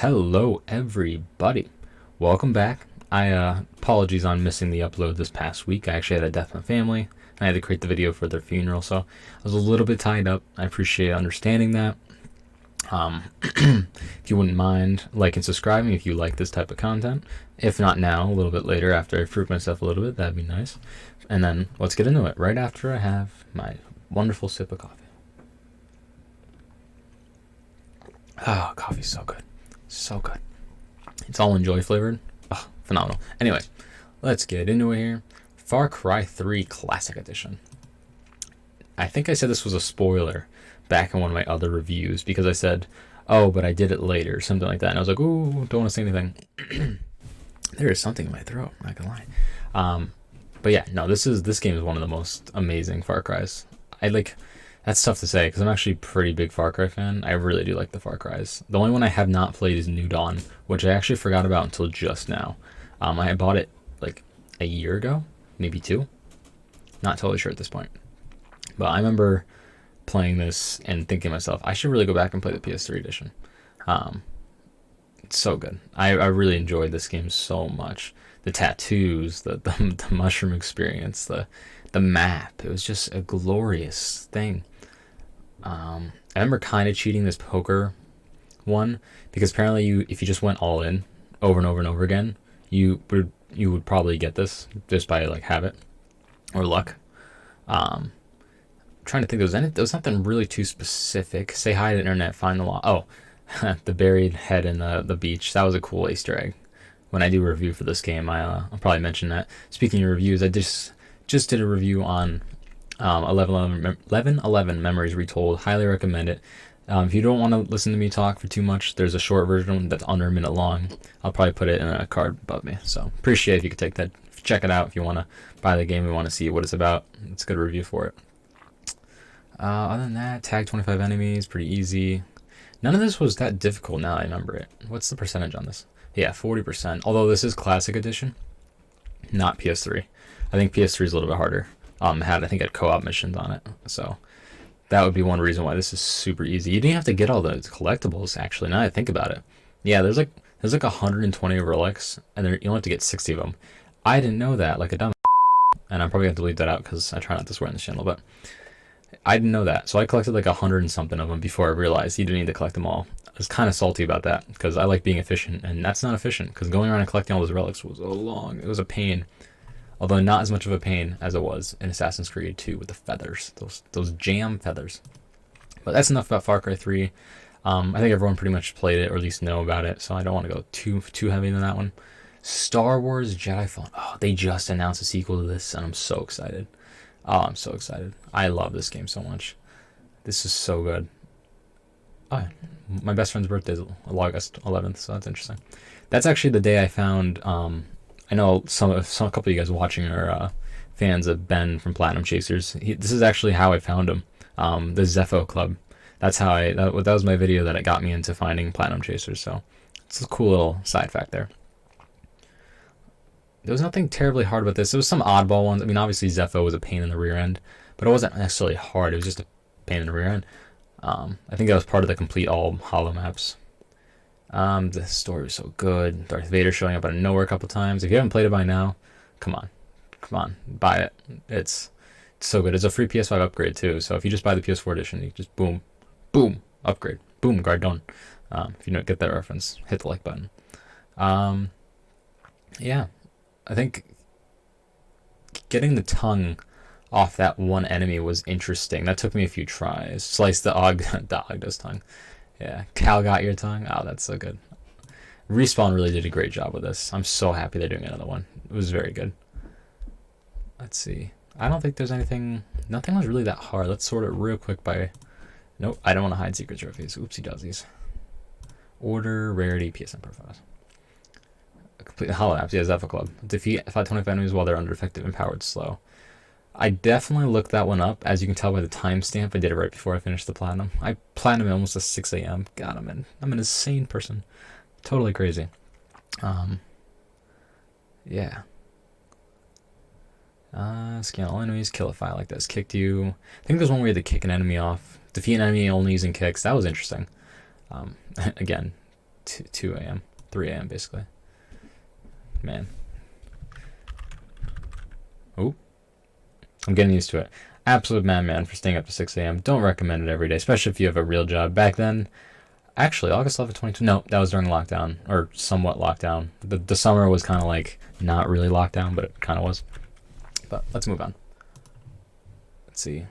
Hello, everybody. Welcome back. Apologies on missing the upload this past week. I actually had a death in my family, and I had to create the video for their funeral, so I was a little bit tied up. I appreciate understanding that. If you wouldn't mind liking and subscribing if you like this type of content. If not now, a little bit later after I prove myself a little bit, that'd be nice. And then let's get into it right after I have my wonderful sip of coffee. Oh, coffee's so good. So good. It's all enjoy flavored. Oh, phenomenal. Anyway, let's get into it here. Far Cry 3 Classic Edition. I think I said this was a spoiler back in one of my other reviews because I said, oh, but I did it later, something like that. And I was like, ooh, don't want to say anything. There is something in my throat, I'm not gonna lie. But yeah, no, this game is one of the most amazing Far Cries. That's tough to say because I'm actually a pretty big Far Cry fan. I really do like the Far Cries. The only one I have not played is New Dawn, which I actually forgot about until just now. I bought it like a year ago, maybe two. Not totally sure at this point. But I remember playing this and thinking to myself, I should really go back and play the PS3 edition. It's so good. I really enjoyed this game so much. The tattoos, the mushroom experience, the map. It was just a glorious thing. I remember kind of cheating this poker one because apparently if you just went all in over and over and over again, you would probably get this just by like habit or luck. Trying to think there was nothing really too specific. Say hi to the internet, find the law. Oh, the buried head in the beach. That was a cool Easter egg. When I do a review for this game, I'll probably mention that. Speaking of reviews, I just did a review on 1111 Memories Retold. Highly recommend it. If you don't want to listen to me talk for too much, there's a short version that's under a minute long. I'll probably put it in a card above me. So appreciate if you could take that, check it out if you want to buy the game and want to see what it's about. It's a good review for it. Other than that, tag 25 enemies, pretty easy. None of this was that difficult now I remember it. What's the percentage on this? Yeah, 40%. Although this is Classic Edition, not PS3. I think PS3 is a little bit harder. I think it had co-op missions on it. So that would be one reason why this is super easy. You didn't have to get all those collectibles, actually, now that I think about it. Yeah, there's like 120 relics, and you only have to get 60 of them. I didn't know that, like a dumb and I'm probably going to delete that out because I try not to swear in this channel, but I didn't know that. So I collected like 100 and something of them before I realized you didn't need to collect them all. I was kind of salty about that because I like being efficient, and that's not efficient because going around and collecting all those relics was it was a pain. Although not as much of a pain as it was in Assassin's Creed 2 with the feathers, those jam feathers. But that's enough about Far Cry 3. I think everyone pretty much played it or at least know about it, so I don't want to go too heavy into that one. Star Wars Jedi Fallen. Oh, they just announced a sequel to this, and I'm so excited. Oh, I'm so excited. I love this game so much. This is so good. Oh, my best friend's birthday is August 11th, so that's interesting. That's actually the day I found. I know a couple of you guys watching are fans of Ben from Platinum Chasers. This is actually how I found him. The Zepho Club. That's how that was my video that got me into finding Platinum Chasers. So it's a cool little side fact there. There was nothing terribly hard about this. There was some oddball ones. I mean, obviously Zepho was a pain in the rear end, but it wasn't necessarily hard. It was just a pain in the rear end. I think that was part of the complete all hollow maps. The story was so good. Darth Vader showing up out of nowhere a couple times. If you haven't played it by now, come on, buy it. It's so good. It's a free PS5 upgrade too. So if you just buy the PS4 edition, you just boom, upgrade, boom, guard done. If you don't get that reference, hit the like button. Yeah, I think getting the tongue off that one enemy was interesting. That took me a few tries. Slice the Ogdo's tongue. Yeah, Cal got your tongue. Oh, that's so good. Respawn really did a great job with this. I'm so happy they're doing another one. It was very good. Let's see. I don't think there's nothing was really that hard. Let's sort it real quick by... Nope, I don't want to hide secret trophies. Oopsie daisies. Order, rarity, PSN profiles. Complete hollow apps. Yeah, Zephyr Club. Defeat 525 enemies while they're under effective empowered slow. I definitely looked that one up. As you can tell by the timestamp, I did it right before I finished the platinum. I platinum almost at 6 a.m. God, I'm an insane person. Totally crazy. Yeah. Scan all enemies, kill a file like this. Kicked you. I think there's one where you had to kick an enemy off. Defeat an enemy only using kicks. That was interesting. Again, 2 a.m., 3 a.m. basically. Man. Oh, I'm getting used to it. Absolute madman for staying up to 6 a.m. Don't recommend it every day, especially if you have a real job. Back then, actually, August 11th, 22. No, that was during lockdown, or somewhat lockdown. The summer was kind of like not really lockdown, but it kind of was. But let's move on. Let's see.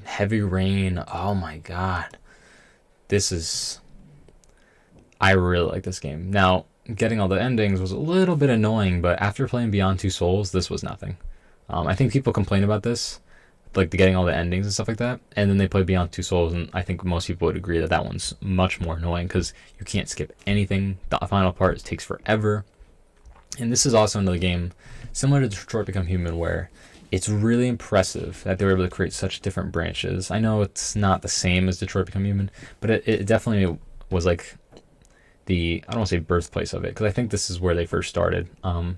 Heavy Rain. Oh my god. I really like this game. Now, getting all the endings was a little bit annoying, but after playing Beyond Two Souls, this was nothing. I think people complain about this, like getting all the endings and stuff like that, and then they play Beyond Two Souls, and I think most people would agree that that one's much more annoying because you can't skip anything. The final part takes forever. And this is also another game similar to Detroit Become Human, where it's really impressive that they were able to create such different branches. I know it's not the same as Detroit Become Human, but it definitely was like I don't want to say birthplace of it, because I think this is where they first started.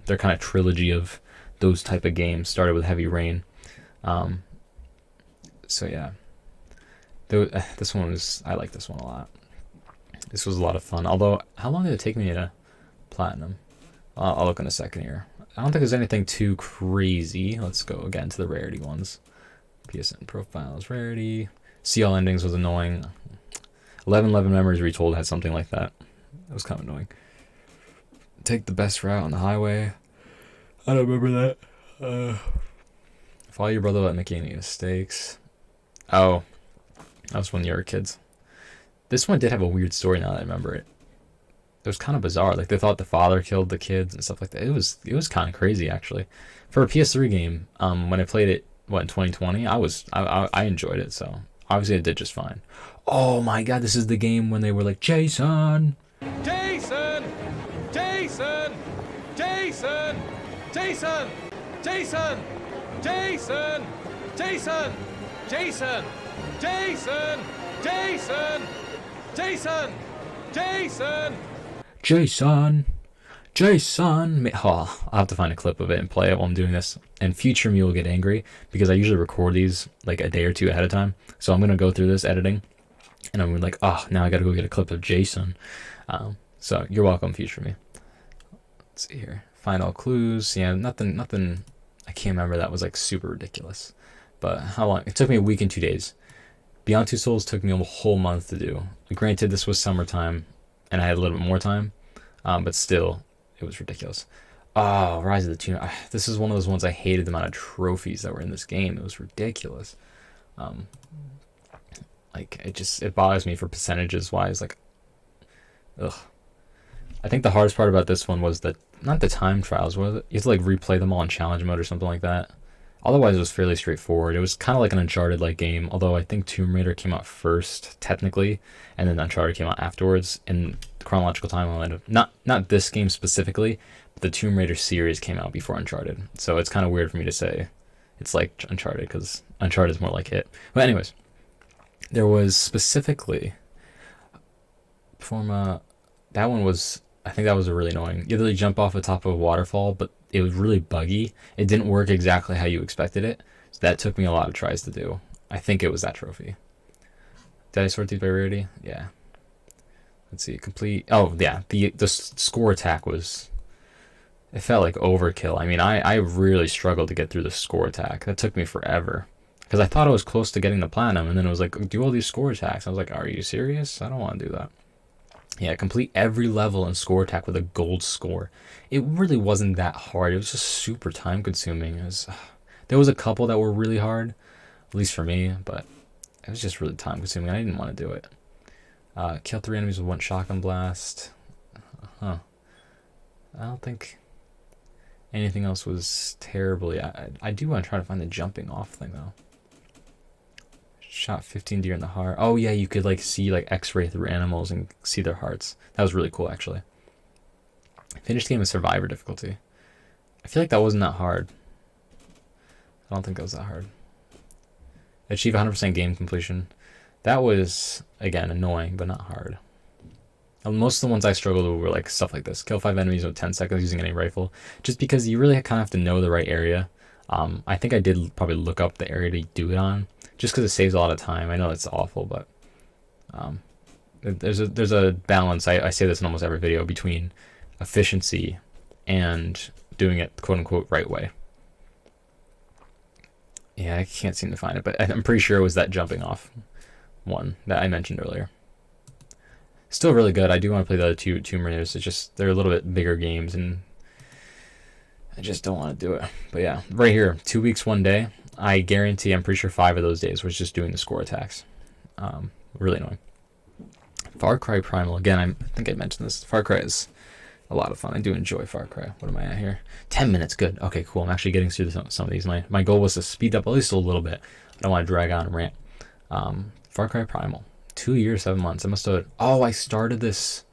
Their kind of trilogy of those type of games started with Heavy Rain. So yeah, this one I like this one a lot. This was a lot of fun. Although, how long did it take me to platinum? I'll look in a second here. I don't think there's anything too crazy. Let's go again to the rarity ones. PSN profiles, rarity. See all endings was annoying. 1111 Memories Retold had something like that. That was kind of annoying. Take the best route on the highway. I don't remember that. Follow your brother without making any mistakes. Oh, that was when you were kids. This one did have a weird story now that I remember it. It was kind of bizarre. Like, they thought the father killed the kids and stuff like that. It was kind of crazy, actually. For a PS3 game, when I played it, in 2020, I enjoyed it, so obviously it did just fine. Oh my god, this is the game when they were like, Jason! Jason! Jason! Jason! Jason! Jason! Jason! Jason! Jason! Jason! Jason! Jason! Jason! Jason! Oh, I'll have to find a clip of it and play it while I'm doing this. And future me will get angry because I usually record these like a day or two ahead of time. So I'm going to go through this editing and I'm like, oh, now I got to go get a clip of Jason. So you're welcome, future me. Let's see here. Find all clues. Yeah, nothing. I can't remember that was like super ridiculous. But how long? It took me a week and 2 days. Beyond Two Souls took me a whole month to do. Granted, this was summertime and I had a little bit more time. But still, it was ridiculous. Oh, Rise of the Tomb. This is one of those ones I hated the amount of trophies that were in this game. It was ridiculous. Like, it bothers me for percentages wise. Like, ugh. I think the hardest part about this one was not the time trials. Was it? You have to like replay them all in challenge mode or something like that. Otherwise, it was fairly straightforward. It was kind of like an Uncharted-like game, although I think Tomb Raider came out first, technically, and then Uncharted came out afterwards in the chronological timeline of not this game specifically, but the Tomb Raider series came out before Uncharted. So it's kind of weird for me to say it's like Uncharted, because Uncharted is more like it. But anyways, there was specifically that one was, I think that was a really annoying. You literally jump off the top of a waterfall, but it was really buggy. It didn't work exactly how you expected it. So that took me a lot of tries to do. I think it was that trophy. Did I sort these by rarity? Yeah. Let's see. Complete. Oh, yeah. The score attack was... It felt like overkill. I mean, I really struggled to get through the score attack. That took me forever. Because I thought I was close to getting the platinum, and then it was like, do all these score attacks. I was like, are you serious? I don't want to do that. Yeah, complete every level and score attack with a gold score. It really wasn't that hard. It was just super time consuming. There was a couple that were really hard, at least for me, but it was just really time consuming. I didn't want to do it. Kill 3 enemies with 1 shotgun blast. I don't think anything else was terribly... I do want to try to find the jumping off thing, though. Shot 15 deer in the heart. Oh yeah, you could like see like x-ray through animals and see their hearts. That was really cool, actually. Finished game with survivor difficulty. I feel like that wasn't that hard. I don't think that was that hard. Achieve 100% game completion. That was, again, annoying, but not hard. Most of the ones I struggled with were like stuff like this. Kill 5 enemies with 10 seconds using any rifle. Just because you really kind of have to know the right area. I think I did probably look up the area to do it on. Just because it saves a lot of time. I know it's awful, but there's a balance. I say this in almost every video between efficiency and doing it quote unquote right way. Yeah, I can't seem to find it, but I'm pretty sure it was that jumping off one that I mentioned earlier. Still really good. I do want to play the other two Tomb Raiders. It's just they're a little bit bigger games, and I just don't want to do it. But yeah, right here, 2 weeks, 1 day. I guarantee I'm pretty sure 5 of those days was just doing the score attacks. Really annoying. Far Cry Primal. Again, I think I mentioned this. Far Cry is a lot of fun. I do enjoy Far Cry. What am I at here? 10 minutes. Good. Okay, cool. I'm actually getting through some of these. My goal was to speed up at least a little bit. I don't want to drag on and rant. Far Cry Primal. 2 years, 7 months. I must have... Oh, I started this...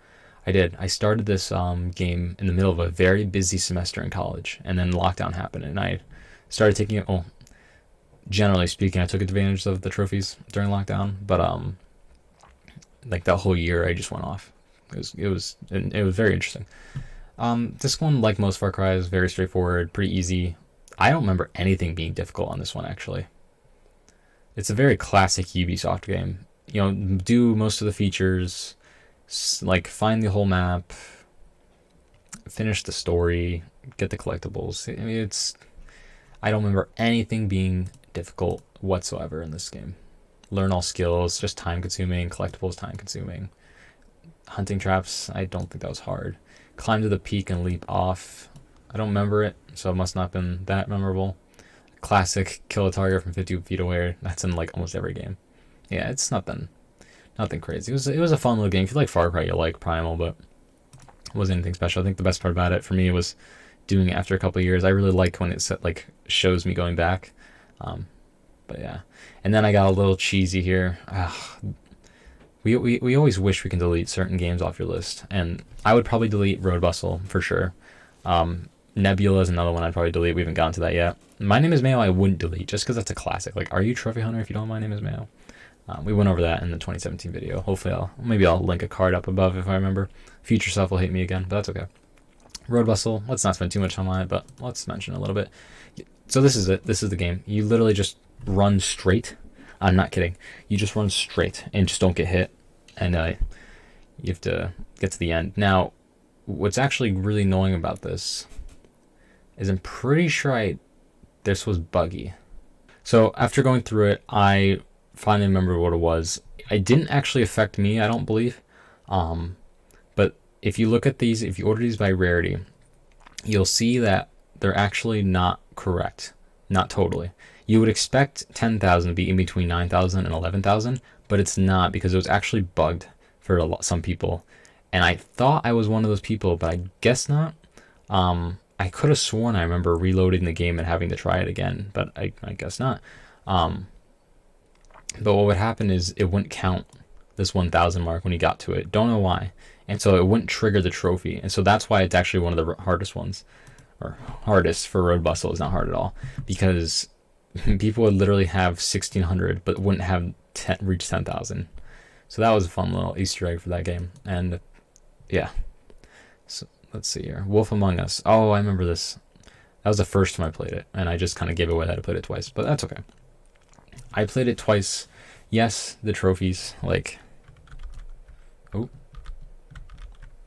I did. I started this game in the middle of a very busy semester in college, and then lockdown happened, and I started taking it... Well, generally speaking, I took advantage of the trophies during lockdown, but like that whole year, I just went off. It was very interesting. This one, like most Far Cry, is very straightforward, pretty easy. I don't remember anything being difficult on this one, actually. It's a very classic Ubisoft game. You know, do most of the features, like find the whole map, finish the story, get the collectibles. I mean, I don't remember anything being difficult whatsoever in this game. Learn all skills, just time consuming. Collectibles, time consuming. Hunting traps, I don't think that was hard. Climb to the peak and leap off. I don't remember it, so it must not have been that memorable. Classic, kill a target from 50 feet away. That's in like almost every game. Yeah, it's nothing crazy. It was a fun little game. If you like Far Cry, you'll like Primal, but it wasn't anything special. I think the best part about it for me was doing it after a couple of years. I really like when it like shows me going back. But yeah, and then I got a little cheesy here. We always wish we can delete certain games off your list, and I would probably delete Road Bustle for sure. Nebula is another one I'd probably delete. We haven't gotten to that yet. My Name is Mayo I wouldn't delete just because that's a classic. Like, are you Trophy Hunter if you don't? My Name is Mayo. We went over that in the 2017 video. Hopefully maybe I'll link a card up above if I remember. Future self will hate me again, but that's okay. Road Bustle, let's not spend too much time on it, but let's mention a little bit. So this is it. This is the game. You literally just run straight. I'm not kidding. You just run straight and just don't get hit. And you have to get to the end. Now, what's actually really annoying about this is I'm pretty sure this was buggy. So after going through it, I finally remember what it was. It didn't actually affect me, I don't believe. But if you look at these, if you order these by rarity, you'll see that they're actually not correct. Not totally. You would expect 10,000 to be in between 9,000 and 11,000, but it's not because it was actually bugged for some people. And I thought I was one of those people, but I guess not. I could have sworn I remember reloading the game and having to try it again, but I guess not. But what would happen is it wouldn't count this 1,000 mark when you got to it. Don't know why. And so it wouldn't trigger the trophy. And so that's why it's actually one of the hardest ones. Or hardest for Road Bustle. Is not hard at all. Because people would literally have 1,600 but wouldn't have reach 10,000. So that was a fun little Easter egg for that game. And yeah. So let's see here. Wolf Among Us. Oh, I remember this. That was the first time I played it. And I just kind of gave away that I played it twice. But that's okay. I played it twice. Yes, the trophies, like... Oh.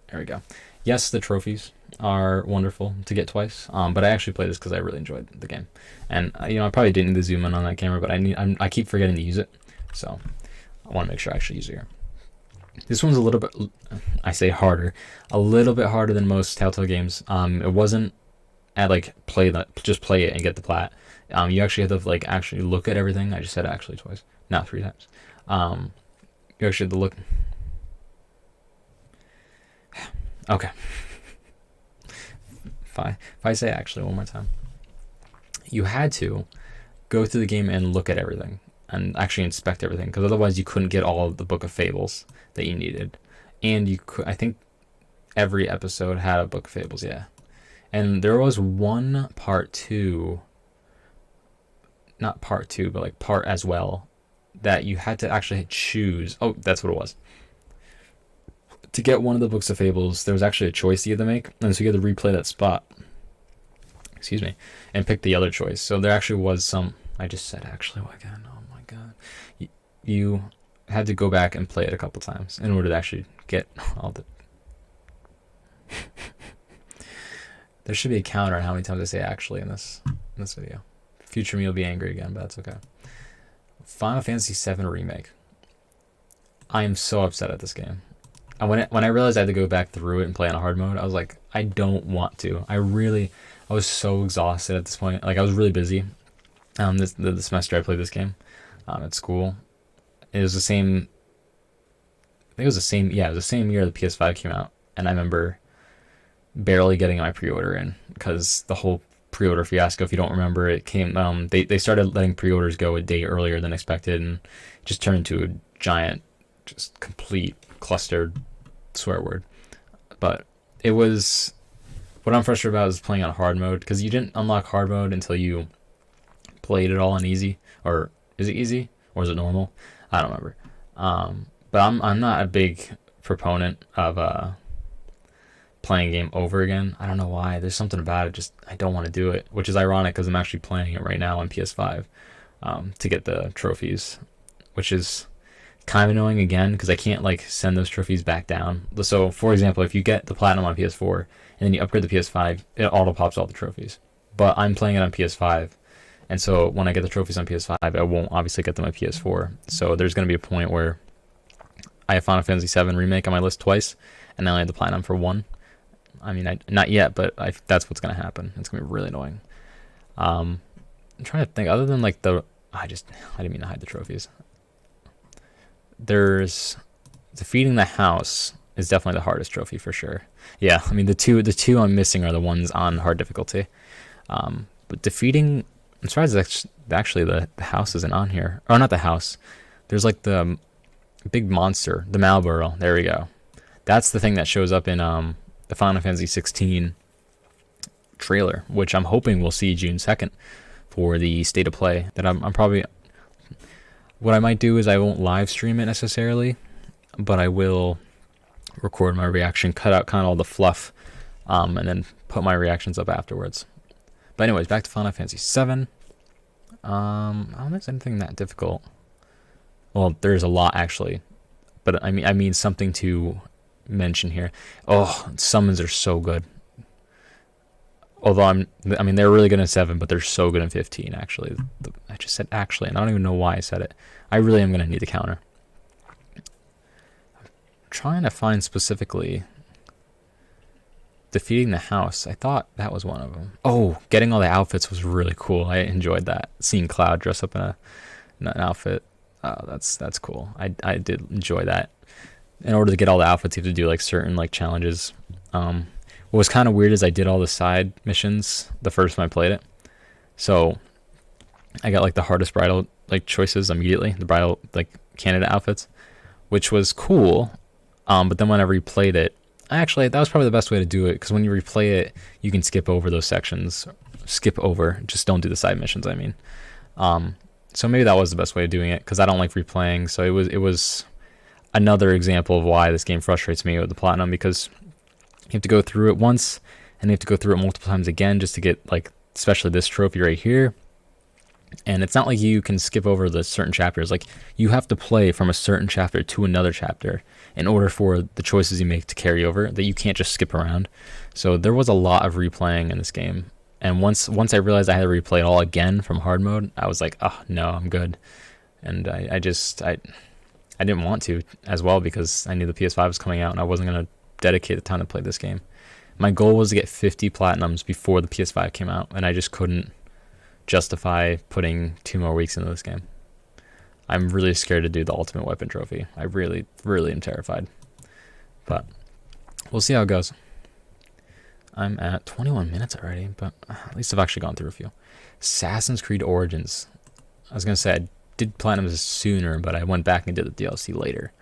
There we go. Yes, the trophies are wonderful to get twice. But I actually played this because I really enjoyed the game. And, I probably didn't need to zoom in on that camera, but I keep forgetting to use it. So, I want to make sure I actually use it here. This one's a little bit, I say harder, a little bit harder than most Telltale games. It wasn't at like just play it and get the plat. You actually have to like actually look at everything. I just said actually twice, not 3 times. You actually have to look. Okay. If I say actually one more time, you had to go through the game and look at everything and actually inspect everything, because otherwise you couldn't get all of the Book of Fables that you needed. And you could, I think every episode had a Book of Fables, yeah. And there was one part 2, not part 2, but like part as well, that you had to actually choose. Oh, that's what it was. To get one of the Books of Fables, there was actually a choice you had to make, and so you had to replay that spot. Excuse me, and pick the other choice. So there actually was some. I just said actually again. Oh my god. You had to go back and play it a couple times in order to actually get all the. There should be a counter on how many times I say actually in this video. Future me will be angry again, but that's okay. Final Fantasy VII Remake. I am so upset at this game. And when I realized I had to go back through it and play on a hard mode, I was like, I don't want to. I was so exhausted at this point. Like, I was really busy. The semester I played this game at school. It was the same. I think it was the same. Yeah, it was the same year the PS5 came out, and I remember barely getting my pre-order in because the whole pre-order fiasco. If you don't remember, it came. They started letting pre-orders go a day earlier than expected, and it just turned into a giant, just complete clustered swear word. But it was. What I'm frustrated about is playing on hard mode because you didn't unlock hard mode until you played it all on easy. Or is it easy or is it normal? I don't remember. But I'm not a big proponent of playing a game over again. I don't know why. There's something about it. Just I don't want to do it, which is ironic because I'm actually playing it right now on PS5 to get the trophies, which is kind of annoying again because I can't like send those trophies back down. So for example, if you get the platinum on PS4 and then you upgrade the PS5, it auto pops all the trophies. But I'm playing it on PS5. And so when I get the trophies on PS5, I won't obviously get them on PS4. So there's going to be a point where I have Final Fantasy VII Remake on my list twice, and I only have the platinum for one. I mean, not yet, but that's what's going to happen. It's going to be really annoying. I'm trying to think, other than like I didn't mean to hide the trophies. There's defeating the house is definitely the hardest trophy for sure. Yeah, I mean the two I'm missing are the ones on hard difficulty. But defeating, I'm surprised actually the house isn't on here. Or not the house. There's like the big monster, the Malboro. There we go. That's the thing that shows up in the Final Fantasy 16 trailer, which I'm hoping we'll see June 2nd for the State of Play. That I'm probably. What I might do is I won't live stream it necessarily, but I will record my reaction, cut out kind of all the fluff, and then put my reactions up afterwards. But anyways, back to Final Fantasy VII. I don't think there's anything that difficult. Well, there's a lot actually, but I mean something to mention here. Oh, summons are so good. Although they're really good in 7, but they're so good in 15 actually. I just said actually, and I don't even know why I said it. I really am going to need the counter. I'm trying to find specifically defeating the house. I thought that was one of them. Oh, getting all the outfits was really cool. I enjoyed that. Seeing Cloud dress up in an outfit. That's cool. I did enjoy that. In order to get all the outfits, you have to do like certain like challenges. What was kind of weird is I did all the side missions the first time I played it. So I got like the hardest bridal like choices immediately, the bridal like candidate outfits, which was cool. But then when I replayed it, actually that was probably the best way to do it because when you replay it, you can skip over those sections. Just don't do the side missions. I mean, so maybe that was the best way of doing it because I don't like replaying. So it was another example of why this game frustrates me with the platinum because you have to go through it once, and you have to go through it multiple times again just to get, like, especially this trophy right here. And it's not like you can skip over the certain chapters. Like, you have to play from a certain chapter to another chapter in order for the choices you make to carry over, that you can't just skip around. So there was a lot of replaying in this game. And once I realized I had to replay it all again from hard mode, I was like, oh, no, I'm good. And I didn't want to as well because I knew the PS5 was coming out and I wasn't going to dedicate the time to play this game. My goal was to get 50 platinums before the PS5 came out, and I just couldn't justify putting 2 more weeks into this game. I'm really scared to do the Ultimate Weapon trophy. I really, really am terrified. But we'll see how it goes. I'm at 21 minutes already, but at least I've actually gone through a few. Assassin's Creed Origins. I was going to say I did platinums sooner, but I went back and did the DLC later.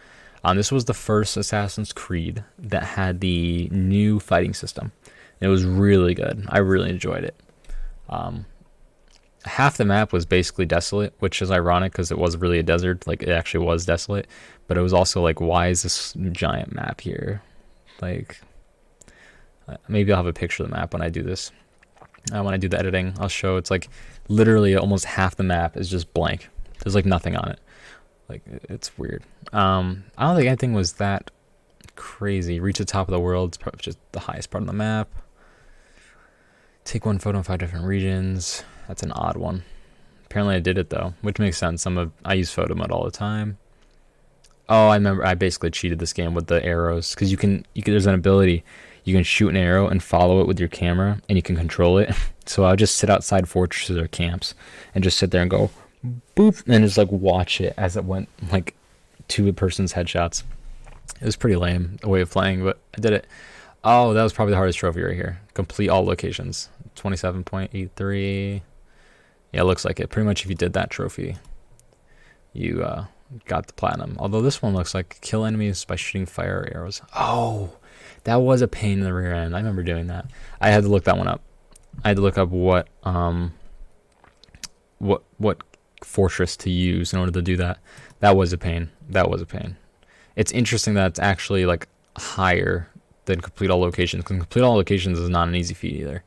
This was the first Assassin's Creed that had the new fighting system. It was really good. I really enjoyed it. Half the map was basically desolate, which is ironic because it was really a desert. Like, it actually was desolate. But it was also like, why is this giant map here? Like, maybe I'll have a picture of the map when I do this. When I do the editing, I'll show it's like literally almost half the map is just blank. There's like nothing on it. Like it's weird. I don't think anything was that crazy. Reach the top of the world. It's probably just the highest part of the map. Take one photo in 5 different regions. That's an odd one. Apparently I did it though, which makes sense. I use photo mode all the time. Oh, I remember. I basically cheated this game with the arrows because you can. There's an ability. You can shoot an arrow and follow it with your camera, and you can control it. So I'll just sit outside fortresses or camps and just sit there and go, boop, and just like watch it as it went like to a person's headshots. It was pretty lame a way of playing, but I did it. Oh, that was probably the hardest trophy right here. Complete all locations. 27.83. Yeah, it looks like it. Pretty much if you did that trophy, you got the platinum. Although this one looks like kill enemies by shooting fire arrows. Oh, that was a pain in the rear end. I remember doing that. I had to look that one up. I had to look up what fortress to use in order to do that. That was a pain. It's interesting that it's actually like higher than complete all locations, because complete all locations is not an easy feat either.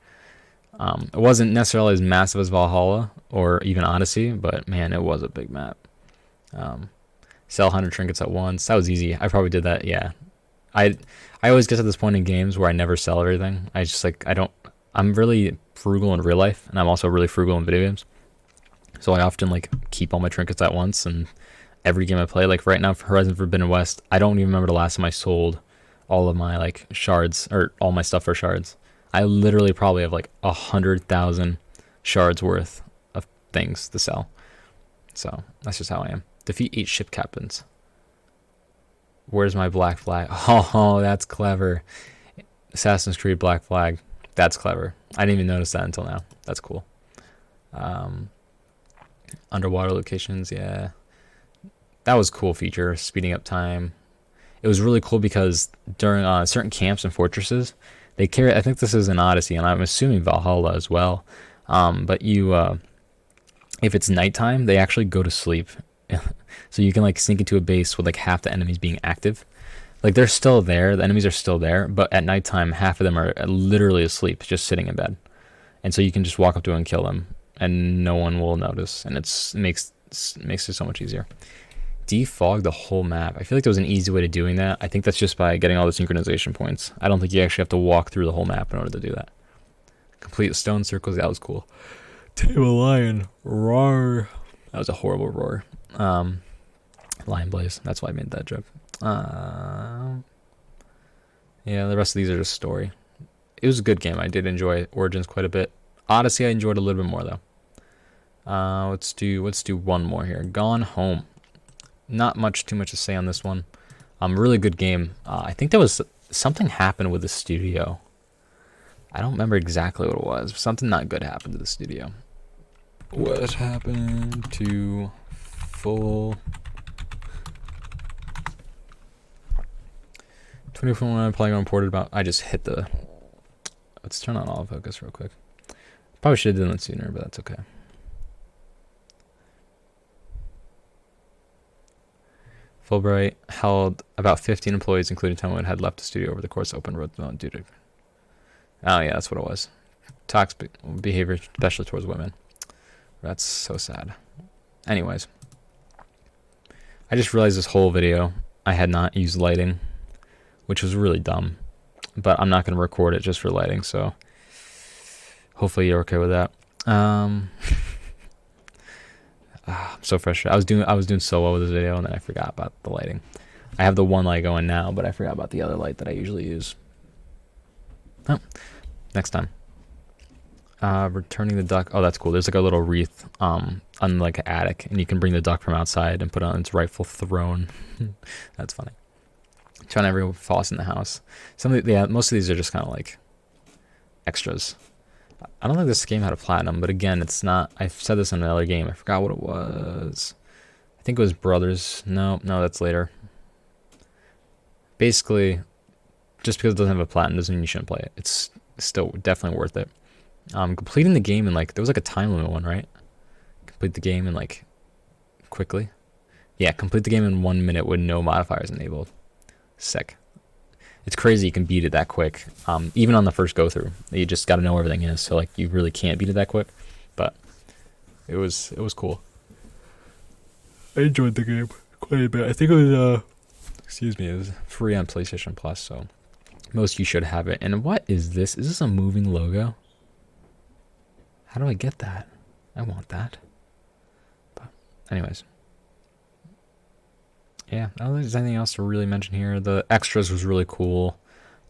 It wasn't necessarily as massive as Valhalla or even Odyssey, but man, it was a big map. Sell 100 trinkets at once. That was easy. I probably did that. Yeah. I always get to this point in games where I never sell everything. I'm really frugal in real life, and I'm also really frugal in video games. So I often like keep all my trinkets at once, and every game I play, like right now for Horizon Forbidden West, I don't even remember the last time I sold all of my like shards or all my stuff for shards. I literally probably have like 100,000 shards worth of things to sell. So that's just how I am. Defeat 8 ship captains. Where's my black flag? Oh, that's clever. Assassin's Creed black flag. That's clever. I didn't even notice that until now. That's cool. Underwater locations, yeah. That was a cool feature, speeding up time. It was really cool because during certain camps and fortresses, they carry, I think this is an Odyssey, and I'm assuming Valhalla as well. But if it's nighttime, they actually go to sleep. So you can like sneak into a base with like half the enemies being active. Like they're still there, the enemies are still there, but at nighttime, half of them are literally asleep, just sitting in bed. And so you can just walk up to them and kill them, and no one will notice, and it makes it so much easier. Defog the whole map. I feel like there was an easy way to doing that. I think that's just by getting all the synchronization points. I don't think you actually have to walk through the whole map in order to do that. Complete stone circles. That was cool. Tame a lion. Roar. That was a horrible roar. Lion Blaze. That's why I made that joke. Yeah, the rest of these are just story. It was a good game. I did enjoy Origins quite a bit. Odyssey I enjoyed a little bit more though. Let's do one more here. Gone Home. Not too much to say on this one. Really good game. I think there was something happened with the studio. I don't remember exactly what it was. Something not good happened to the studio. What happened to full 24 playing on ported about? I just hit the. Let's turn on autofocus real quick. Probably should have done it sooner, but that's okay. Fulbright held about 15 employees, including 10 had left the studio over the course of open road due to. Oh yeah, that's what it was. Toxic behavior, especially towards women. That's so sad. Anyways, I just realized this whole video I had not used lighting, which was really dumb. But I'm not going to record it just for lighting, so hopefully you're okay with that. I'm so frustrated. I was doing so well with this video, and then I forgot about the lighting. I have the one light going now, but I forgot about the other light that I usually use. Oh, next time. Returning the duck. Oh, that's cool. There's like a little wreath on like an attic, and you can bring the duck from outside and put it on its rightful throne. That's funny. Trying to everyone falls in the house. Most of these are just kind of like extras. I don't think this game had a platinum, but again, it's not. I've said this in another game. I forgot what it was. I think it was Brothers. No, that's later. Basically, just because it doesn't have a platinum doesn't mean you shouldn't play it. It's still definitely worth it. Completing the game in like, there was like a time limit one, right? Complete the game in like quickly. Yeah, complete the game in 1 minute with no modifiers enabled. Sick. It's crazy you can beat it that quick. Even on the first go through, you just got to know where everything is. So like, you really can't beat it that quick. But it was cool. I enjoyed the game quite a bit. I think it was excuse me, it was free on PlayStation Plus, so most of you should have it. And what is this? Is this a moving logo? How do I get that? I want that. But anyways. Yeah, I don't think there's anything else to really mention here. The extras was really cool.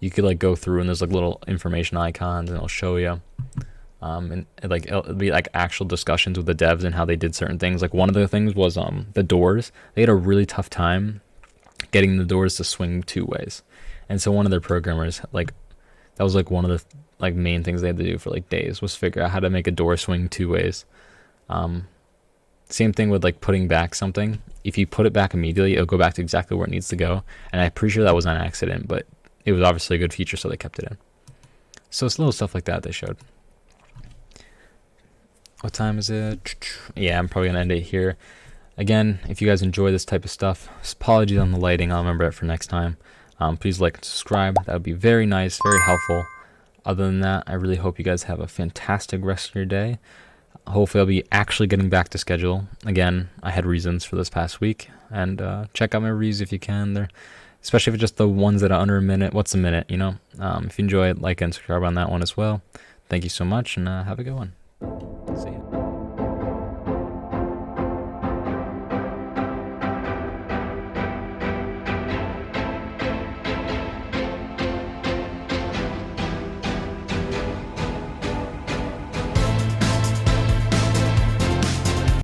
You could like go through and there's like little information icons and it'll show you. And like it'll be like actual discussions with the devs and how they did certain things. Like one of the things was the doors. They had a really tough time getting the doors to swing 2 ways. And so one of their programmers, like, that was like one of the like main things they had to do for like days, was figure out how to make a door swing 2 ways. Same thing with like putting back something. If you put it back immediately, it'll go back to exactly where it needs to go. And I'm pretty sure that was on accident, but it was obviously a good feature, so they kept it in. So it's little stuff like that they showed. What time is it? Yeah, I'm probably gonna end it here. Again, if you guys enjoy this type of stuff, apologies on the lighting. I'll remember it for next time. Please like and subscribe. That would be very nice, very helpful. Other than that, I really hope you guys have a fantastic rest of your day. Hopefully I'll be actually getting back to schedule. Again, I had reasons for this past week. And check out my reviews if you can. They're, especially if it's just the ones that are under a minute. What's a minute, you know? If you enjoy it, like and subscribe on that one as well. Thank you so much, and have a good one.